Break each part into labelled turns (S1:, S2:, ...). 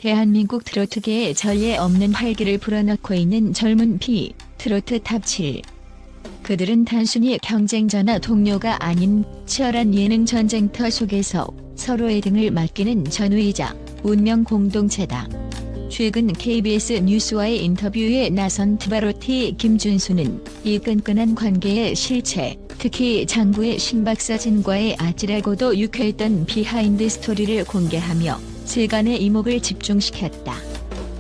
S1: 대한민국 트로트계에 전례 없는 활기를 불어넣고 있는 젊은 피, 트로트 탑 7. 그들은 단순히 경쟁자나 동료가 아닌 치열한 예능 전쟁터 속에서 서로의 등을 맡기는 전우이자 운명 공동체다. 최근 KBS 뉴스와의 인터뷰에 나선 트바로티 김준수는 이 끈끈한 관계의 실체, 특히 장구의 신박사진과의 아찔하고도 유쾌했던 비하인드 스토리를 공개하며 세간의 이목을 집중시켰다.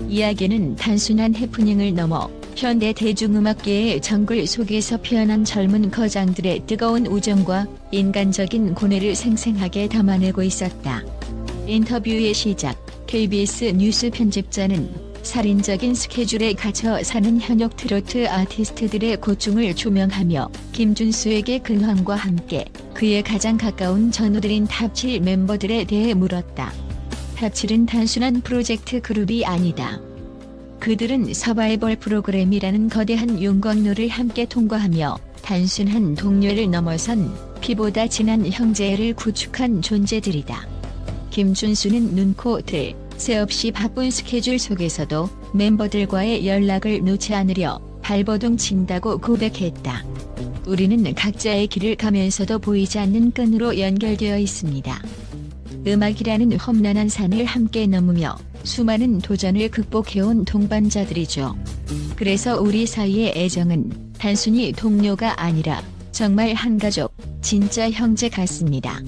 S1: 이야기는 단순한 해프닝을 넘어 현대 대중음악계의 정글 속에서 피어난 젊은 거장들의 뜨거운 우정과 인간적인 고뇌를 생생하게 담아내고 있었다. 인터뷰의 시작, KBS 뉴스 편집자는 살인적인 스케줄에 갇혀 사는 현역 트로트 아티스트들의 고충을 조명하며 김준수에게 근황과 함께 그의 가장 가까운 전우들인 탑7 멤버들에 대해 물었다. 탑7은 단순한 프로젝트 그룹이 아니다. 그들은 서바이벌 프로그램이라는 거대한 용광로를 함께 통과하며 단순한 동료를 넘어선 피보다 진한 형제를 구축한 존재들이다. 김준수는 눈코 뜰 새 없이 바쁜 스케줄 속에서도 멤버들과의 연락을 놓지 않으려 발버둥 친다고 고백했다. 우리는 각자의 길을 가면서도 보이지 않는 끈으로 연결되어 있습니다. 음악이라는 험난한 산을 함께 넘으며 수많은 도전을 극복해온 동반자들이죠. 그래서 우리 사이의 애정은 단순히 동료가 아니라 정말 한 가족, 진짜 형제 같습니다.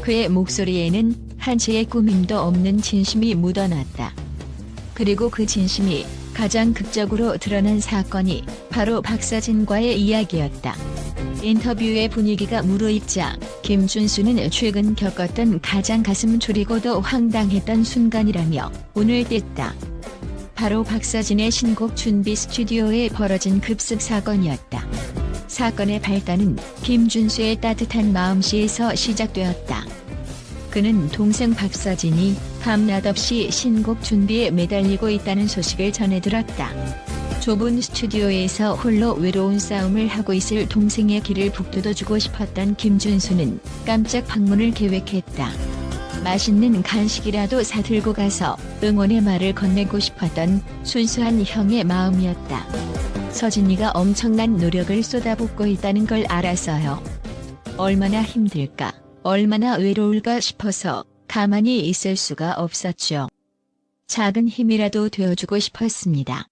S1: 그의 목소리에는 한치의 꾸밈도 없는 진심이 묻어났다. 그리고 그 진심이 가장 극적으로 드러난 사건이 바로 박사진과의 이야기였다. 인터뷰의 분위기가 무르익자 김준수는 최근 겪었던 가장 가슴 졸이고도 황당했던 순간이라며 운을 뗐다. 바로 박사진의 신곡 준비 스튜디오에 벌어진 급습 사건이었다. 사건의 발단은 김준수의 따뜻한 마음씨에서 시작되었다. 그는 동생 박사진이 밤낮없이 신곡 준비에 매달리고 있다는 소식을 전해 들었다. 좁은 스튜디오에서 홀로 외로운 싸움을 하고 있을 동생의 길을 북돋워주고 싶었던 김준수는 깜짝 방문을 계획했다. 맛있는 간식이라도 사들고 가서 응원의 말을 건네고 싶었던 순수한 형의 마음이었다. 서진이가 엄청난 노력을 쏟아붓고 있다는 걸 알아서요. 얼마나 힘들까, 얼마나 외로울까 싶어서 가만히 있을 수가 없었죠. 작은 힘이라도 되어주고 싶었습니다.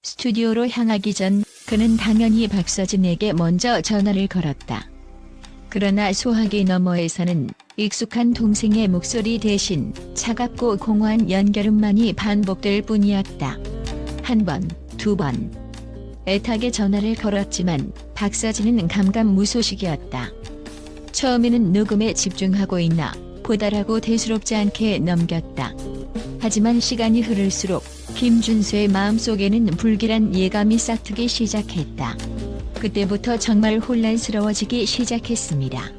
S1: 스튜디오로 향하기 전 그는 당연히 박서진에게 먼저 전화를 걸었다. 그러나 소화기 너머에서는 익숙한 동생의 목소리 대신 차갑고 공허한 연결음만이 반복될 뿐이었다. 한 번, 두 번. 애타게 전화를 걸었지만 박서진은 감감무소식이었다. 처음에는 녹음에 집중하고 있나 보다라고 대수롭지 않게 넘겼다. 하지만 시간이 흐를수록 김준수의 마음속에는 불길한 예감이 싹트기 시작했다. 그때부터 정말 혼란스러워지기 시작했습니다.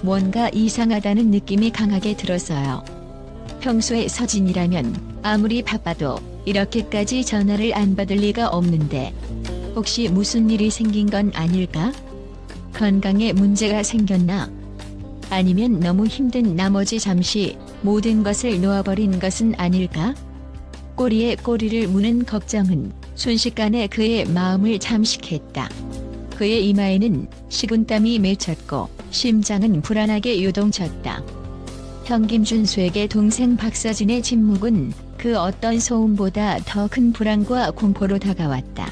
S1: 뭔가 이상하다는 느낌이 강하게 들어서요. 평소에 서진이라면 아무리 바빠도 이렇게까지 전화를 안 받을 리가 없는데 혹시 무슨 일이 생긴 건 아닐까? 건강에 문제가 생겼나? 아니면 너무 힘든 나머지 잠시 모든 것을 놓아버린 것은 아닐까? 꼬리에 꼬리를 무는 걱정은 순식간에 그의 마음을 잠식했다. 그의 이마에는 식은땀이 맺혔고 심장은 불안하게 요동쳤다. 형 김준수에게 동생 박서진의 침묵은 그 어떤 소음보다 더 큰 불안과 공포로 다가왔다.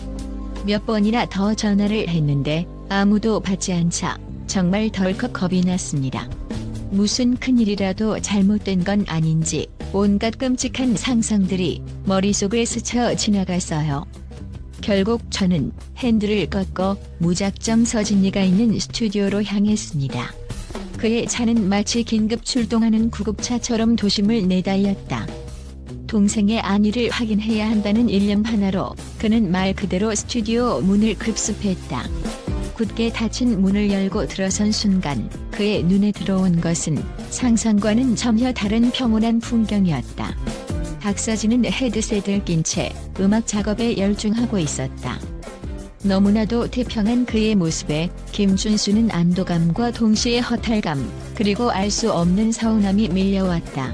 S1: 몇 번이나 더 전화를 했는데 아무도 받지 않자 정말 덜컥 겁이 났습니다. 무슨 큰일이라도 잘못된 건 아닌지 온갖 끔찍한 상상들이 머릿속을 스쳐 지나갔어요. 결국 저는 핸들을 꺾고 무작정 서진이가 있는 스튜디오로 향했습니다. 그의 차는 마치 긴급 출동하는 구급차처럼 도심을 내달렸다. 동생의 안위를 확인해야 한다는 일념 하나로 그는 말 그대로 스튜디오 문을 급습했다. 굳게 닫힌 문을 열고 들어선 순간 그의 눈에 들어온 것은 상상과는 전혀 다른 평온한 풍경이었다. 박서진은 헤드셋을 낀 채 음악 작업에 열중하고 있었다. 너무나도 태평한 그의 모습에 김준수는 안도감과 동시에 허탈감, 그리고 알 수 없는 서운함이 밀려왔다.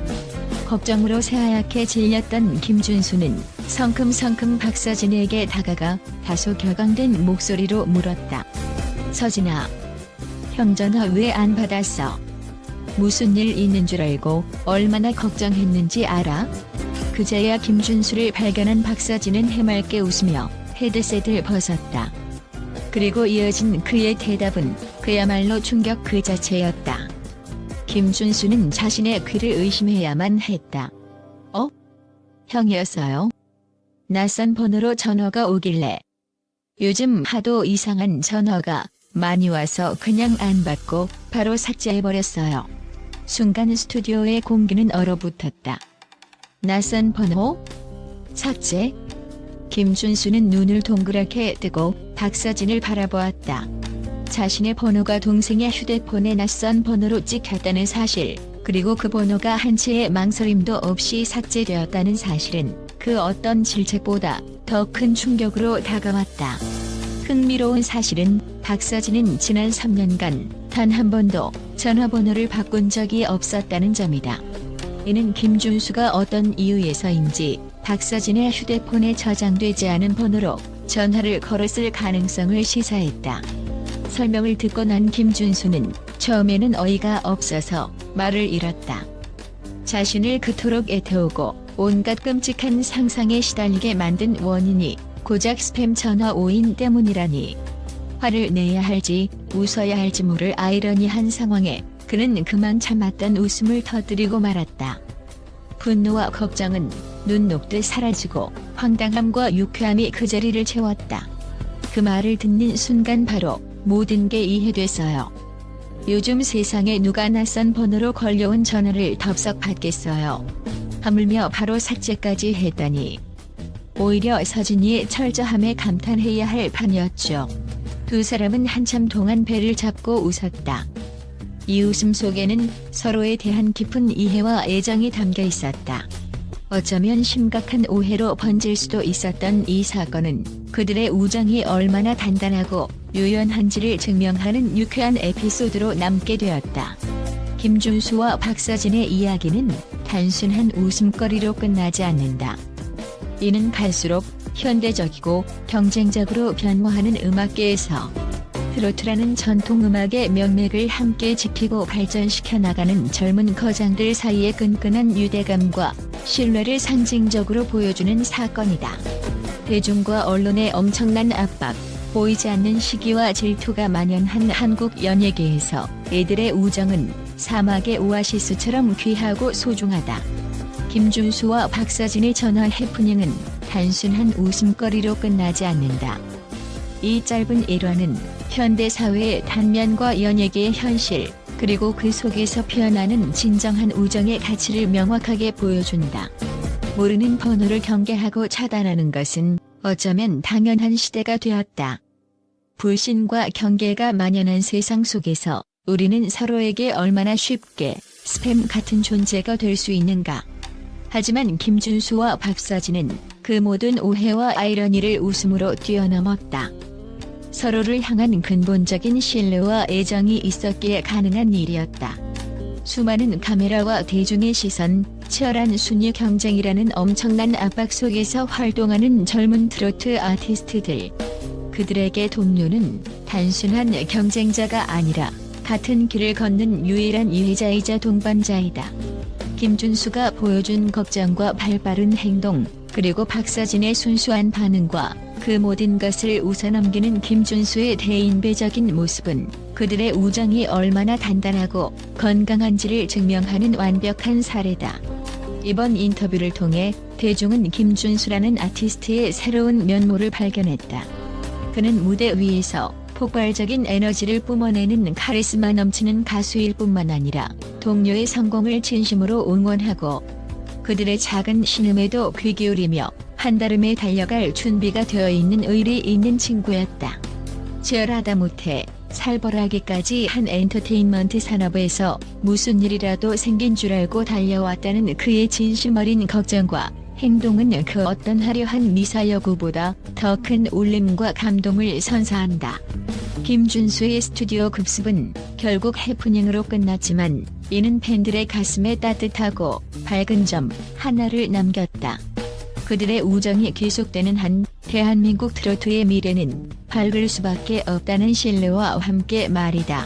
S1: 걱정으로 새하얗게 질렸던 김준수는 성큼성큼 박서진에게 다가가 다소 격앙된 목소리로 물었다. 서진아, 형 전화 왜 안 받았어? 무슨 일 있는 줄 알고 얼마나 걱정했는지 알아? 그제야 김준수를 발견한 박서진은 해맑게 웃으며 헤드셋을 벗었다. 그리고 이어진 그의 대답은 그야말로 충격 그 자체였다. 김준수는 자신의 귀를 의심해야만 했다. 형이었어요? 낯선 번호로 전화가 오길래. 요즘 하도 이상한 전화가 많이 와서 그냥 안 받고 바로 삭제해버렸어요. 순간 스튜디오의 공기는 얼어붙었다. 낯선 번호? 삭제? 김준수는 눈을 동그랗게 뜨고 박서진을 바라보았다. 자신의 번호가 동생의 휴대폰에 낯선 번호로 찍혔다는 사실, 그리고 그 번호가 한 채의 망설임도 없이 삭제되었다는 사실은 그 어떤 질책보다 더 큰 충격으로 다가왔다. 흥미로운 사실은 박서진은 지난 3년간 단 한 번도 전화번호를 바꾼 적이 없었다는 점이다. 이는 김준수가 어떤 이유에서인지 박서진의 휴대폰에 저장되지 않은 번호로 전화를 걸었을 가능성을 시사했다. 설명을 듣고 난 김준수는 처음에는 어이가 없어서 말을 잃었다. 자신을 그토록 애태우고 온갖 끔찍한 상상에 시달리게 만든 원인이 고작 스팸 전화 오인 때문이라니. 화를 내야 할지 웃어야 할지 모를 아이러니한 상황에 그는 그만 참았던 웃음을 터뜨리고 말았다. 분노와 걱정은 눈 녹듯 사라지고 황당함과 유쾌함이 그 자리를 채웠다. 그 말을 듣는 순간 바로 모든 게 이해됐어요. 요즘 세상에 누가 낯선 번호로 걸려온 전화를 덥석 받겠어요. 하물며 바로 삭제까지 했다니. 오히려 서진이의 철저함에 감탄해야 할 판이었죠. 두 사람은 한참 동안 배를 잡고 웃었다. 이 웃음 속에는 서로에 대한 깊은 이해와 애정이 담겨 있었다. 어쩌면 심각한 오해로 번질 수도 있었던 이 사건은 그들의 우정이 얼마나 단단하고 유연한지를 증명하는 유쾌한 에피소드로 남게 되었다. 김준수와 박서진의 이야기는 단순한 웃음거리로 끝나지 않는다. 이는 갈수록 현대적이고 경쟁적으로 변화하는 음악계에서 트로트라는 전통 음악의 명맥을 함께 지키고 발전시켜 나가는 젊은 거장들 사이의 끈끈한 유대감과 신뢰를 상징적으로 보여주는 사건이다. 대중과 언론의 엄청난 압박, 보이지 않는 시기와 질투가 만연한 한국 연예계에서 이들의 우정은 사막의 오아시스처럼 귀하고 소중하다. 김준수와 박서진의 전화 해프닝은 단순한 웃음거리로 끝나지 않는다. 이 짧은 일화는 현대사회의 단면과 연예계의 현실, 그리고 그 속에서 피어나는 진정한 우정의 가치를 명확하게 보여준다. 모르는 번호를 경계하고 차단하는 것은 어쩌면 당연한 시대가 되었다. 불신과 경계가 만연한 세상 속에서 우리는 서로에게 얼마나 쉽게 스팸 같은 존재가 될 수 있는가. 하지만 김준수와 박서진은 그 모든 오해와 아이러니를 웃음으로 뛰어넘었다. 서로를 향한 근본적인 신뢰와 애정이 있었기에 가능한 일이었다. 수많은 카메라와 대중의 시선, 치열한 순위 경쟁이라는 엄청난 압박 속에서 활동하는 젊은 트로트 아티스트들. 그들에게 동료는 단순한 경쟁자가 아니라 같은 길을 걷는 유일한 이해자이자 동반자이다. 김준수가 보여준 걱정과 발빠른 행동, 그리고 박서진의 순수한 반응과 그 모든 것을 웃어넘기는 김준수의 대인배적인 모습은 그들의 우정이 얼마나 단단하고 건강한지를 증명하는 완벽한 사례다. 이번 인터뷰를 통해 대중은 김준수라는 아티스트의 새로운 면모를 발견했다. 그는 무대 위에서 폭발적인 에너지를 뿜어내는 카리스마 넘치는 가수일 뿐만 아니라 동료의 성공을 진심으로 응원하고 그들의 작은 신음에도 귀 기울이며 한달음에 달려갈 준비가 되어 있는 의리 있는 친구였다. 치열하다 못해 살벌하기까지 한 엔터테인먼트 산업에서 무슨 일이라도 생긴 줄 알고 달려왔다는 그의 진심 어린 걱정과 행동은 그 어떤 화려한 미사여구보다 더 큰 울림과 감동을 선사한다. 김준수의 스튜디오 급습은 결국 해프닝으로 끝났지만 이는 팬들의 가슴에 따뜻하고 밝은 점 하나를 남겼다. 그들의 우정이 계속되는 한 대한민국 트로트의 미래는 밝을 수밖에 없다는 신뢰와 함께 말이다.